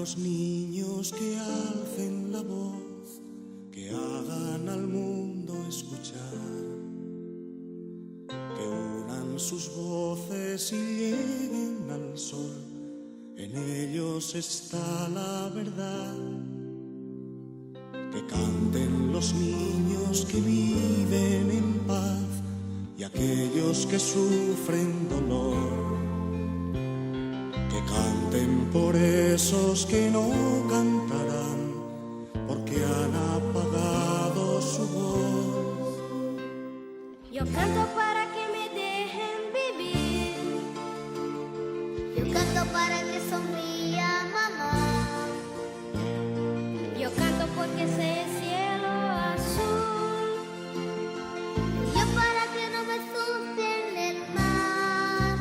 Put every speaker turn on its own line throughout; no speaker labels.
los niños que alcen la voz, que hagan al mundo escuchar, que unan sus voces y lleguen al sol. En ellos está la verdad. Que canten los niños que viven en paz y aquellos que sufren dolor. Que canten por esos que no cantarán, porque han apagado su voz.
Yo canto para que me dejen vivir.
Yo canto para que sonría mamá.
Yo canto porque sé el cielo azul.
Yo para que no me asusten el mar.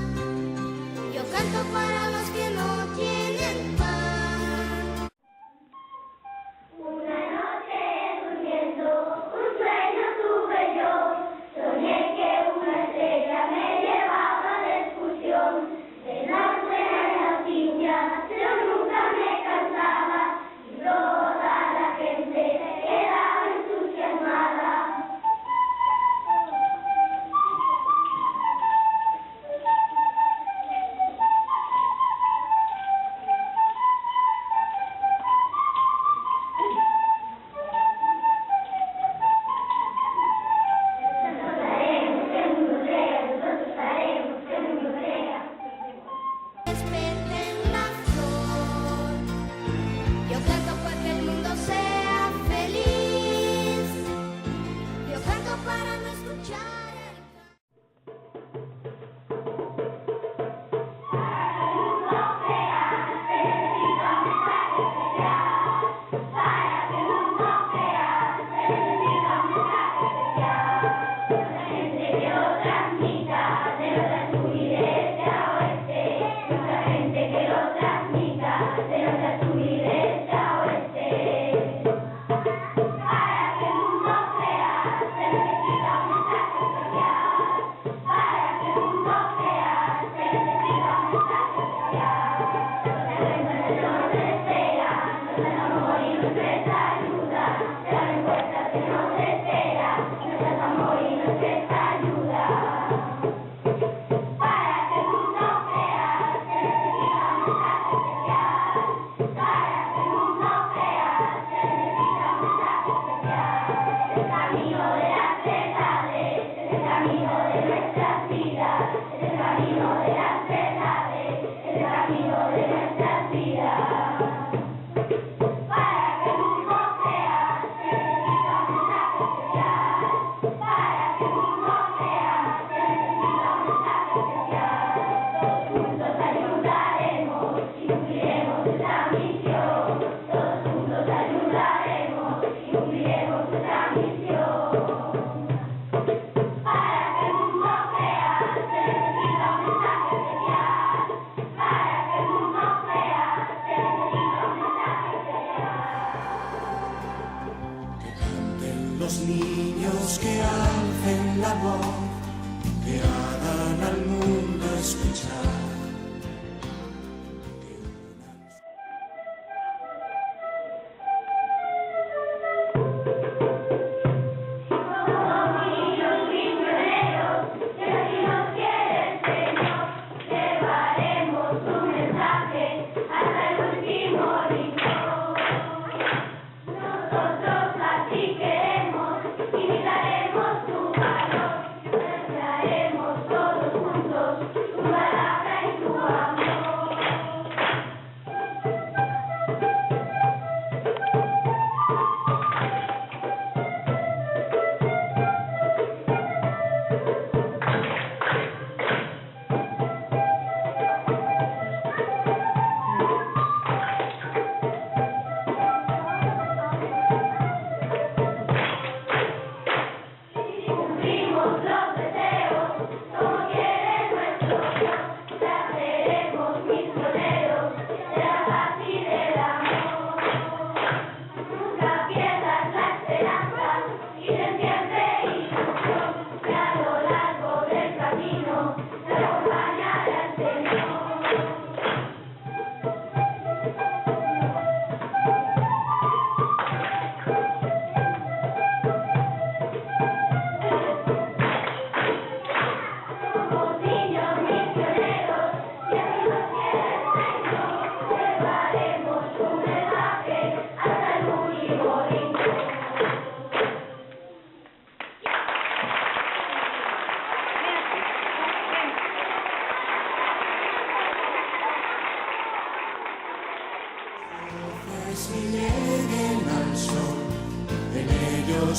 Yo canto para los que no tienen pan.
Una noche durmiendo, un sueño tuve yo. Soñé que una estrella me llevaba de excursión. De noche en la piña, pero nunca me cansaba. Y toda la gente quedaba entusiasmada.
Despierten la flor. Yo canto para que el mundo sea feliz. Yo canto para no escuchar el
Los niños que alcen la voz, que hagan al mundo escuchar.
Todos juntos, una palabra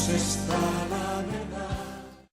ellos está la